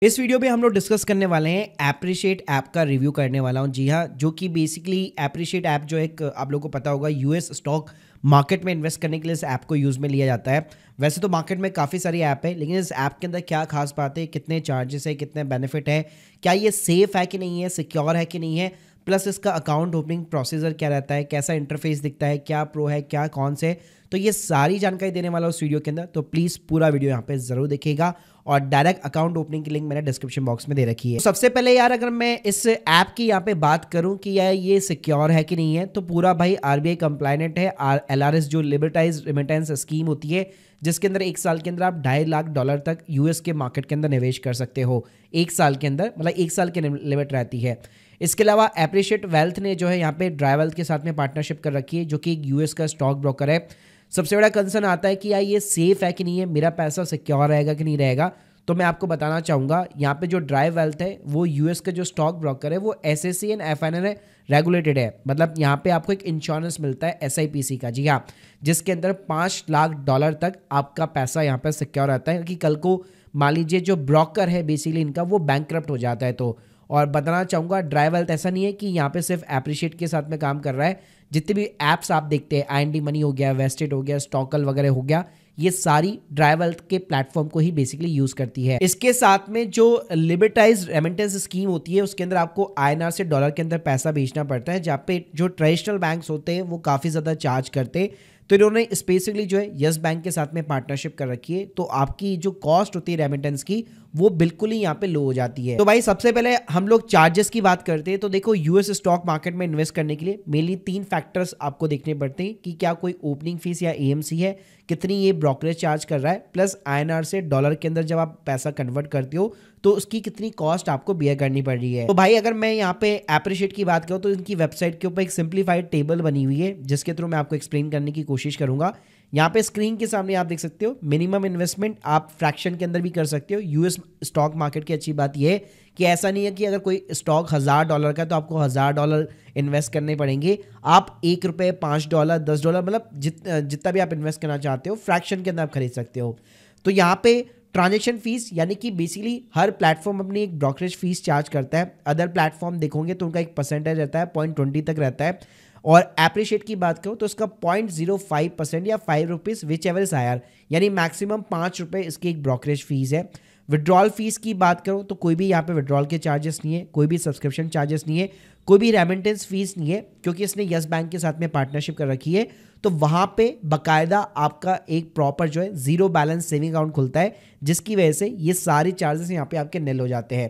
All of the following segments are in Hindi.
इस वीडियो में हम लोग डिस्कस करने वाले हैं एप्रिशिएट ऐप का रिव्यू करने वाला हूं। जी हाँ, जो कि बेसिकली एप्रिशिएट ऐप जो एक आप लोगों को पता होगा यूएस स्टॉक मार्केट में इन्वेस्ट करने के लिए इस ऐप को यूज़ में लिया जाता है। वैसे तो मार्केट में काफ़ी सारी ऐप है, लेकिन इस ऐप के अंदर क्या खास बात है, कितने चार्जेस है, कितने बेनिफिट है, क्या ये सेफ है कि नहीं है, सिक्योर है कि नहीं है, प्लस इसका अकाउंट ओपनिंग प्रोसीजर क्या रहता है, कैसा इंटरफेस दिखता है, क्या प्रो है, क्या कौन से, तो ये सारी जानकारी देने वाला उस वीडियो के अंदर। तो प्लीज़ पूरा वीडियो यहाँ पे ज़रूर देखिएगा और डायरेक्ट अकाउंट ओपनिंग की लिंक मैंने डिस्क्रिप्शन बॉक्स में दे रखी है। तो सबसे पहले यार अगर मैं इस ऐप की यहाँ पे बात करूँ कि यार ये सिक्योर है कि नहीं है, तो पूरा भाई आरबीआई कंप्लायनेंट है। LRS जो लिबर्टाइज रेमिटेंस स्कीम होती है, जिसके अंदर एक साल के अंदर आप $2.5 लाख तक यूएस के मार्केट के अंदर निवेश कर सकते हो। एक साल के अंदर, मतलब एक साल की लिमिट रहती है। इसके अलावा एप्रिशिएट वेल्थ ने जो है यहाँ पे ड्राई वेल्थ के साथ में पार्टनरशिप कर रखी है, जो कि एक यूएस का स्टॉक ब्रोकर है। सबसे बड़ा कंसर्न आता है कि यार ये सेफ है कि नहीं है, मेरा पैसा सिक्योर रहेगा कि नहीं रहेगा। तो मैं आपको बताना चाहूँगा, यहाँ पे जो ड्राई वेल्थ है वो यूएस का जो स्टॉक ब्रोकर है वो SEC एंड FINRA रेगुलेटेड है। मतलब यहाँ पे आपको एक इंश्योरेंस मिलता है SIPC का, जी हाँ, जिसके अंदर $5 लाख तक आपका पैसा यहाँ पर सिक्योर रहता है कि कल को मान लीजिए जो ब्रोकर है बेसिकली इनका वो बैंकक्रप्ट हो जाता है तो। और बताना चाहूँगा ड्राई वेल्थ ऐसा नहीं है कि यहाँ पे सिर्फ एप्रिशिएट के साथ में काम कर रहा है। जितने भी ऐप्स आप देखते हैं, IND मनी हो गया, वेस्टेड हो गया, स्टॉकल वगैरह हो गया, ये सारी ड्राई वेल्थ के प्लेटफॉर्म को ही बेसिकली यूज करती है। इसके साथ में जो लिबर्टाइज रेमिटेंस स्कीम होती है उसके अंदर आपको INR से डॉलर के अंदर पैसा भेजना पड़ता है, जहाँ पे जो ट्रेडिशनल बैंक्स होते हैं वो काफ़ी ज़्यादा चार्ज करते हैं। तो इन्होंने स्पेसिफिकली जो है यस बैंक के साथ में पार्टनरशिप कर रखी है, तो आपकी जो कॉस्ट होती है रेमिटेंस की वो बिल्कुल ही यहाँ पे लो हो जाती है। तो भाई सबसे पहले हम लोग चार्जेस की बात करते हैं। तो देखो, यूएस स्टॉक मार्केट में इन्वेस्ट करने के लिए मेनली 3 फैक्टर्स आपको देखने पड़ते हैं कि क्या कोई ओपनिंग फीस या AMC है, कितनी ये ब्रोकरेज चार्ज कर रहा है, प्लस INR से डॉलर के अंदर जब आप पैसा कन्वर्ट करते हो तो उसकी कितनी कॉस्ट आपको बियर करनी पड़ रही है। तो भाई अगर मैं यहाँ पे एप्रिशिएट की बात करूँ तो इनकी वेबसाइट के ऊपर एक सिंप्लीफाइड टेबल बनी हुई है, जिसके थ्रू मैं आपको एक्सप्लेन करने की कोशिश करूंगा। यहाँ पे स्क्रीन के सामने आप देख सकते हो मिनिमम इन्वेस्टमेंट आप फ्रैक्शन के अंदर भी कर सकते हो। यूएस स्टॉक मार्केट की अच्छी बात यह है कि ऐसा नहीं है कि अगर कोई स्टॉक $1000 का तो आपको $1000 इन्वेस्ट करने पड़ेंगे। आप ₹1, $5, $10, मतलब जितना भी आप इन्वेस्ट करना चाहते हो फ्रैक्शन के अंदर आप खरीद सकते हो। तो यहाँ पे ट्रांजेक्शन फीस, यानी कि बेसिकली हर प्लेटफॉर्म अपनी एक ब्रोकरेज फीस चार्ज करता है। अदर प्लेटफॉर्म देखोगे तो उनका एक परसेंटेज रहता है, 0.20 तक रहता है। और एप्रिशिएट की बात करो तो इसका 0.05% या ₹5 विच एवर इज हायर, यानी मैक्सिमम ₹5 इसकी एक ब्रोकरेज फीस है। विड्रॉल फीस की बात करो तो कोई भी यहाँ पे विड्रॉल के चार्जेस नहीं है, कोई भी सब्सक्रिप्शन चार्जेस नहीं है, कोई भी रेमिटेंस फीस नहीं है, क्योंकि इसने यस बैंक के साथ में पार्टनरशिप कर रखी है। तो वहाँ पे बाकायदा आपका एक प्रॉपर जो है जीरो बैलेंस सेविंग अकाउंट खुलता है, जिसकी वजह से ये सारे चार्जेस यहाँ पे आपके निल हो जाते हैं।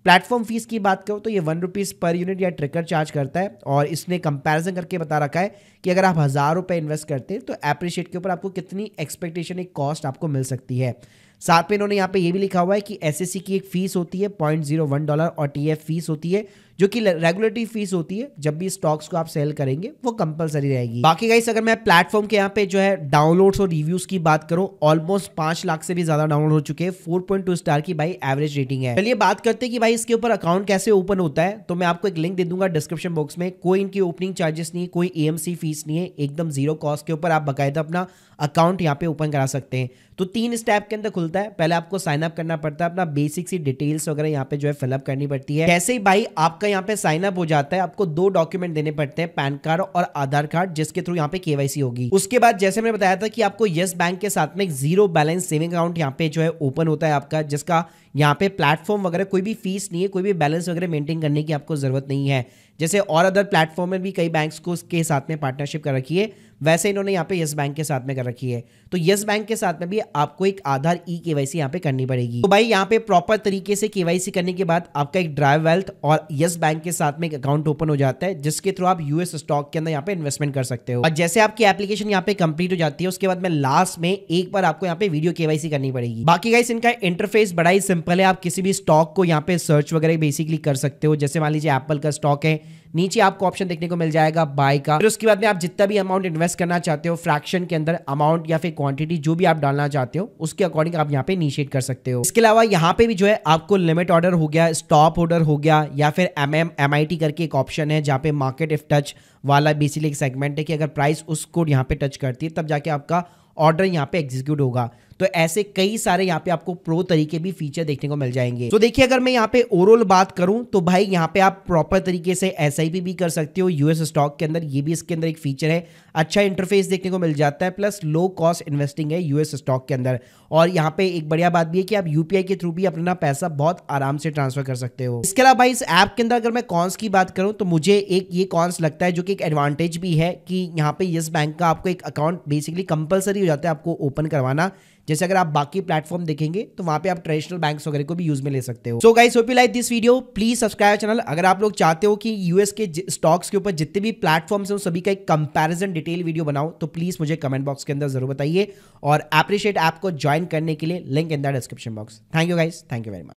प्लेटफॉर्म फीस की बात करो तो ये ₹1 पर यूनिट या ट्रिकर चार्ज करता है, और इसने कंपैरिजन करके बता रखा है कि अगर आप ₹1000 इन्वेस्ट करते हैं तो एप्रिशिएट के ऊपर आपको कितनी एक्सपेक्टेशन एक कॉस्ट आपको मिल सकती है। साथ में इन्होंने यहाँ पे ये भी लिखा हुआ है कि SEC की एक फीस होती है $0.01 और TF फीस होती है, जो कि रेगुलेटरी फीस होती है। जब भी स्टॉक्स को आप सेल करेंगे वो कंपलसरी रहेगी। बाकी गाइस अगर मैं प्लेटफॉर्म के यहाँ पे जो है डाउनलोड्स और रिव्यूज की बात करूं, ऑलमोस्ट 5 लाख से भी ज्यादा डाउनलोड हो चुके हैं। 4.2 स्टार की भाई एवरेज रेटिंग है। चलिए बात करते हैं कि भाई इसके ऊपर अकाउंट कैसे ओपन होता है। तो मैं आपको एक लिंक दे दूंगा डिस्क्रिप्शन बॉक्स में। कोई इनकी ओपनिंग चार्जेस नहीं है, कोई AMC फीस नहीं है, एकदम जीरो कॉस्ट के ऊपर आप बाकायदा अपना अकाउंट यहाँ पे ओपन करा सकते हैं। तो 3 स्टेप के अंदर खुलता है। पहले आपको साइन अप करना पड़ता है, अपना बेसिक सी डिटेल्स वगैरह यहाँ पे जो है फिलअप करनी पड़ती है। जैसे ही भाई आपका यहाँ पे साइन अप हो जाता है, आपको 2 डॉक्यूमेंट देने पड़ते हैं, पैन कार्ड और आधार कार्ड, जिसके थ्रू यहाँ पे KYC होगी। उसके बाद जैसे मैंने बताया था कि आपको यस बैंक के साथ में एक जीरो बैलेंस सेविंग अकाउंट यहाँ पे जो है ओपन होता है आपका, जिसका यहाँ पे प्लेटफॉर्म वगैरह कोई भी फीस नहीं है, कोई भी बैलेंस वगैरह मेंटेन करने की आपको जरूरत नहीं है। जैसे और अदर प्लेटफॉर्म में भी कई बैंक्स को उसके साथ में पार्टनरशिप कर रखी है, वैसे इन्होंने यहाँ पे यस बैंक के साथ में कर रखी है। तो यस बैंक के साथ में भी आपको एक आधार KYC यहाँ पे करनी पड़ेगी। तो भाई यहाँ पे प्रॉपर तरीके से KYC करने के बाद आपका एक ड्राई वेल्थ और यस बैंक के साथ में एक अकाउंट ओपन हो जाता है, जिसके थ्रू आप यूएस स्टॉक के अंदर यहाँ पे इन्वेस्टमेंट कर सकते हो। और जैसे आपकी एप्लीकेशन यहाँ पे कंप्लीट हो जाती है, उसके बाद में लास्ट में एक बार आपको यहाँ पे वीडियो KYC करनी पड़ेगी। बाकी गाइस इनका इंटरफेस बड़ा ही सिंपल है। आप किसी भी स्टॉक को यहाँ पे सर्च वगैरह बेसिकली कर सकते हो। जैसे मान लीजिए एप्पल का स्टॉक है, नीचे आपको ऑप्शन देखने को मिल जाएगा बाय का। फिर उसके बाद में आप जितना भी अमाउंट इन्वेस्ट करना चाहते हो फ्रैक्शन के अंदर, अमाउंट या फिर क्वांटिटी जो भी आप डालना चाहते हो उसके अकॉर्डिंग आप यहाँ पे इनिशिएट कर सकते हो। इसके अलावा यहाँ पे भी जो है आपको लिमिट ऑर्डर हो गया, स्टॉप ऑर्डर हो गया, या फिर MIT करके एक ऑप्शन है जहाँ पे मार्केट इफ टच वाला बेसिकली एक सेगमेंट है कि अगर प्राइस उसको यहाँ पे टच करती है तब जाके आपका ऑर्डर यहाँ पे एग्जीक्यूट होगा। तो ऐसे कई सारे यहाँ पे आपको प्रो तरीके भी फीचर देखने को मिल जाएंगे। तो देखिए अगर मैं यहाँ पे ओवरऑल बात करूं तो भाई यहाँ पे आप प्रॉपर तरीके से एसआईपी भी कर सकते हो यूएस स्टॉक के अंदर, ये भी इसके अंदर एक फीचर है। अच्छा इंटरफेस देखने को मिल जाता है, प्लस लो कॉस्ट इन्वेस्टिंग है यूएस स्टॉक के अंदर। और यहाँ पे एक बढ़िया बात भी है कि आप यूपीआई के थ्रू भी अपना पैसा बहुत आराम से ट्रांसफर कर सकते हो। इसके अलावा इस ऐप के अंदर अगर मैं कॉन्स की बात करूं तो मुझे एक ये कॉन्स लगता है जो कि एक एडवांटेज भी है कि यहाँ पे यस बैंक का आपको एक अकाउंट बेसिकली कंपलसरी हो जाता है आपको ओपन करवाना। जैसे अगर आप बाकी प्लेटफॉर्म देखेंगे तो वहां पे आप ट्रेडिशनल बैंक्स वगैरह को भी यूज में ले सकते हो। So guys hope you like this video, please subscribe channel. अगर आप लोग चाहते हो कि यूएस के स्टॉक्स के ऊपर जितने भी प्लेटफॉर्म्स हैं सभी का एक कंपैरिजन डिटेल वीडियो बनाओ तो प्लीज मुझे कमेंट बॉक्स के अंदर जरूर बताइए। और एप्रिशिएट ऐप को ज्वाइन करने के लिए link in the description box. Thank you guys, thank you very much.